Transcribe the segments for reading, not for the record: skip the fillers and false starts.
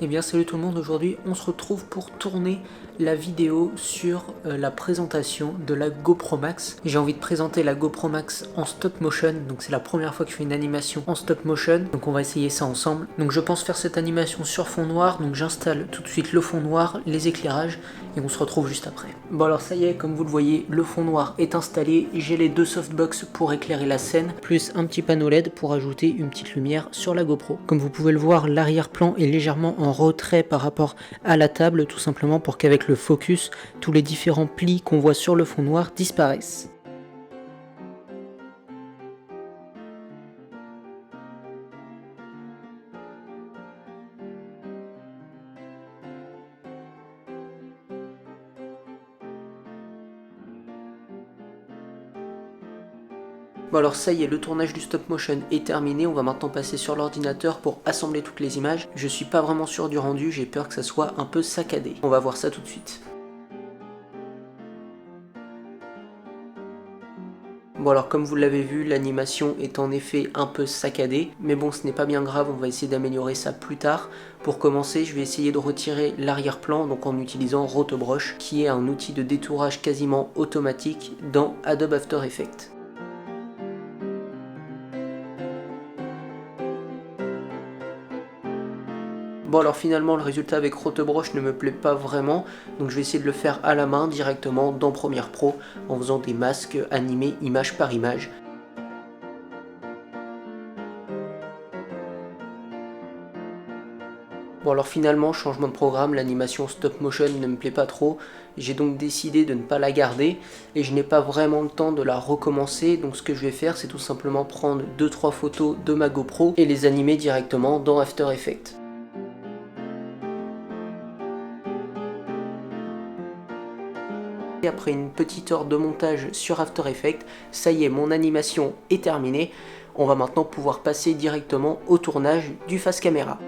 Eh bien salut tout le monde, aujourd'hui on se retrouve pour tourner la vidéo sur la présentation de la GoPro Max. J'ai envie de présenter la GoPro Max en stop motion, donc c'est la première fois que je fais une animation en stop motion, donc on va essayer ça ensemble. Donc je pense faire cette animation sur fond noir, donc j'installe tout de suite le fond noir, les éclairages, et on se retrouve juste après. Bon alors ça y est, comme vous le voyez, le fond noir est installé, j'ai les deux softbox pour éclairer la scène, plus un petit panneau LED pour ajouter une petite lumière sur la GoPro. Comme vous pouvez le voir, l'arrière-plan est légèrement en retrait par rapport à la table, tout simplement pour qu'avec le focus, tous les différents plis qu'on voit sur le fond noir disparaissent. Bon alors ça y est, le tournage du stop motion est terminé, on va maintenant passer sur l'ordinateur pour assembler toutes les images. Je suis pas vraiment sûr du rendu, j'ai peur que ça soit un peu saccadé. On va voir ça tout de suite. Bon alors comme vous l'avez vu, l'animation est en effet un peu saccadée, mais bon ce n'est pas bien grave, on va essayer d'améliorer ça plus tard. Pour commencer, je vais essayer de retirer l'arrière-plan donc en utilisant Rotobrush, qui est un outil de détourage quasiment automatique dans Adobe After Effects. Bon alors finalement le résultat avec Rotobrush ne me plaît pas vraiment, donc je vais essayer de le faire à la main directement dans Premiere Pro en faisant des masques animés image par image. Bon alors finalement, changement de programme, l'animation stop motion ne me plaît pas trop, j'ai donc décidé de ne pas la garder et je n'ai pas vraiment le temps de la recommencer, donc ce que je vais faire c'est tout simplement prendre 2-3 photos de ma GoPro et les animer directement dans After Effects. Et après une petite heure de montage sur After Effects, ça y est, mon animation est terminée. On va maintenant pouvoir passer directement au tournage du face caméra.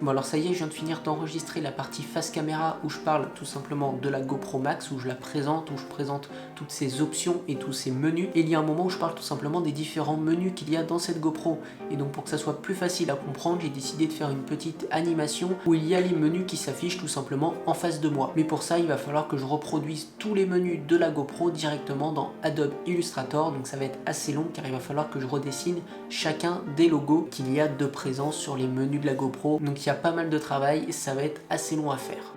Bon alors ça y est, je viens de finir d'enregistrer la partie face caméra où je parle tout simplement de la GoPro Max, où je la présente, où je présente toutes ses options et tous ses menus. Et il y a un moment où je parle tout simplement des différents menus qu'il y a dans cette GoPro. Et donc pour que ça soit plus facile à comprendre, j'ai décidé de faire une petite animation où il y a les menus qui s'affichent tout simplement en face de moi. Mais pour ça, il va falloir que je reproduise tous les menus de la GoPro directement dans Adobe Illustrator. Donc ça va être assez long car il va falloir que je redessine chacun des logos qu'il y a de présence sur les menus de la GoPro. Donc il y a pas mal de travail et ça va être assez long à faire.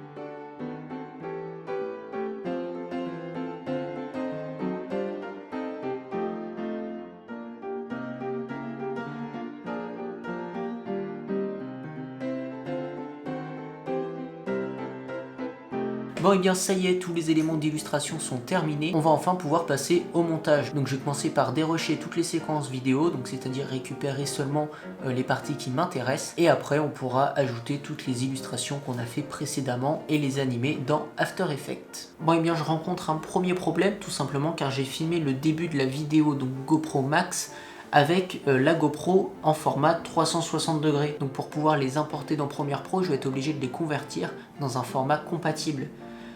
Bon et bien ça y est, tous les éléments d'illustration sont terminés, on va enfin pouvoir passer au montage. Donc je vais commencer par dérocher toutes les séquences vidéo, donc c'est-à-dire récupérer seulement les parties qui m'intéressent, et après on pourra ajouter toutes les illustrations qu'on a fait précédemment et les animer dans After Effects. Bon et bien je rencontre un premier problème, tout simplement car j'ai filmé le début de la vidéo, donc GoPro Max, avec la GoPro en format 360 degrés. Donc pour pouvoir les importer dans Premiere Pro, je vais être obligé de les convertir dans un format compatible.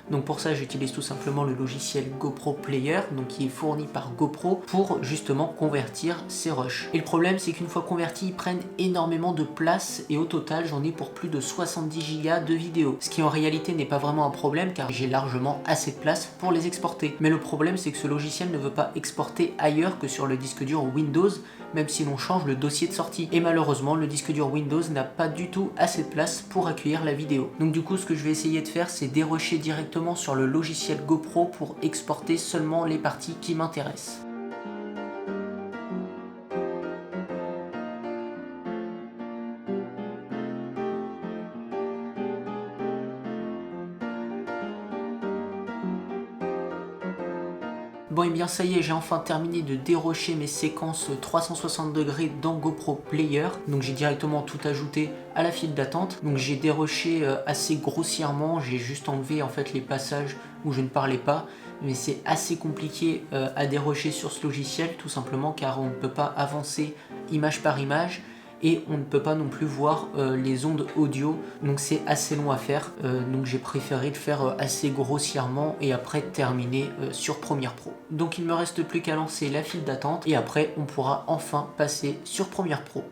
Donc pour ça j'utilise tout simplement le logiciel GoPro Player, donc qui est fourni par GoPro pour justement convertir ces rushs. Et le problème c'est qu'une fois convertis, ils prennent énormément de place et au total j'en ai pour plus de 70 Go de vidéos. Ce qui en réalité n'est pas vraiment un problème car j'ai largement assez de place pour les exporter. Mais le problème c'est que ce logiciel ne veut pas exporter ailleurs que sur le disque dur Windows, même si l'on change le dossier de sortie. Et malheureusement le disque dur Windows n'a pas du tout assez de place pour accueillir la vidéo. Donc du coup ce que je vais essayer de faire c'est dérusher directement sur le logiciel GoPro pour exporter seulement les parties qui m'intéressent. Bon et bien ça y est, j'ai enfin terminé de dérocher mes séquences 360 degrés dans GoPro Player. Donc j'ai directement tout ajouté à la file d'attente. Donc j'ai déroché assez grossièrement, j'ai juste enlevé en fait les passages où je ne parlais pas. Mais c'est assez compliqué à dérocher sur ce logiciel, tout simplement car on ne peut pas avancer image par image. et on ne peut pas non plus voir les ondes audio, donc c'est assez long à faire, donc j'ai préféré le faire assez grossièrement et après terminer sur Premiere Pro. Donc il ne me reste plus qu'à lancer la file d'attente et après on pourra enfin passer sur Premiere Pro.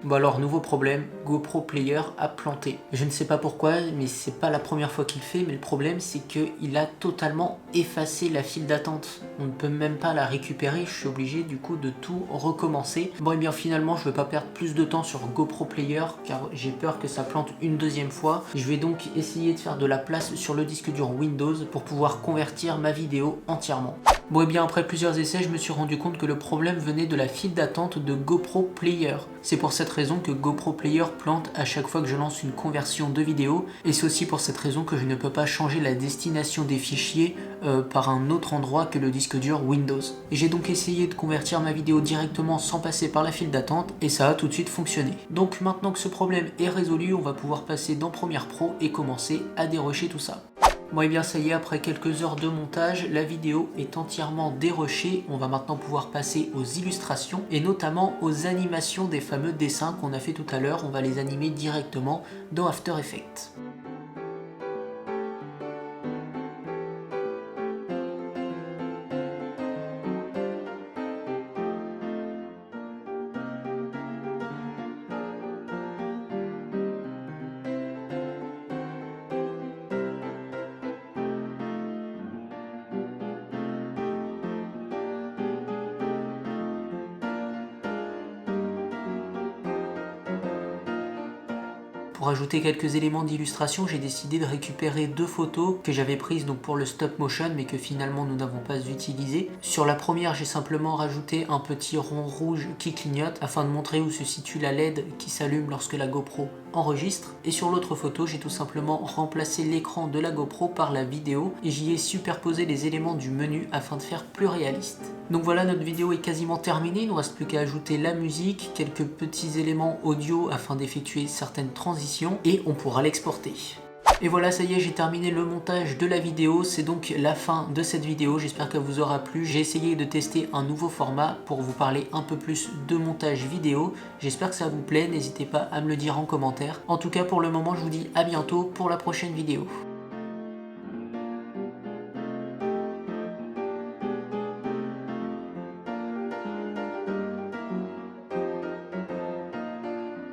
Bon alors, nouveau problème, GoPro Player a planté. Je ne sais pas pourquoi, mais c'est pas la première fois qu'il fait, mais le problème c'est qu'il a totalement effacé la file d'attente. On ne peut même pas la récupérer, je suis obligé du coup de tout recommencer. Bon et bien finalement, je ne veux pas perdre plus de temps sur GoPro Player, car j'ai peur que ça plante une deuxième fois. Je vais donc essayer de faire de la place sur le disque dur Windows pour pouvoir convertir ma vidéo entièrement. Bon et bien après plusieurs essais, je me suis rendu compte que le problème venait de la file d'attente de GoPro Player. C'est pour cette raison que GoPro Player plante à chaque fois que je lance une conversion de vidéo, et c'est aussi pour cette raison que je ne peux pas changer la destination des fichiers par un autre endroit que le disque dur Windows. Et j'ai donc essayé de convertir ma vidéo directement sans passer par la file d'attente, et ça a tout de suite fonctionné. Donc maintenant que ce problème est résolu, on va pouvoir passer dans Premiere Pro et commencer à dérusher tout ça. Bon et bien ça y est, après quelques heures de montage, la vidéo est entièrement dérushée. On va maintenant pouvoir passer aux illustrations et notamment aux animations des fameux dessins qu'on a fait tout à l'heure. On va les animer directement dans After Effects. Pour ajouter quelques éléments d'illustration, j'ai décidé de récupérer deux photos que j'avais prises donc pour le stop motion mais que finalement nous n'avons pas utilisé. Sur la première, j'ai simplement rajouté un petit rond rouge qui clignote afin de montrer où se situe la LED qui s'allume lorsque la GoPro enregistre. Et sur l'autre photo, j'ai tout simplement remplacé l'écran de la GoPro par la vidéo et j'y ai superposé les éléments du menu afin de faire plus réaliste. Donc voilà, notre vidéo est quasiment terminée, il ne nous reste plus qu'à ajouter la musique, quelques petits éléments audio afin d'effectuer certaines transitions et on pourra l'exporter. Et voilà, ça y est, j'ai terminé le montage de la vidéo, c'est donc la fin de cette vidéo, j'espère qu'elle vous aura plu. J'ai essayé de tester un nouveau format pour vous parler un peu plus de montage vidéo, j'espère que ça vous plaît, n'hésitez pas à me le dire en commentaire. En tout cas, pour le moment, je vous dis à bientôt pour la prochaine vidéo.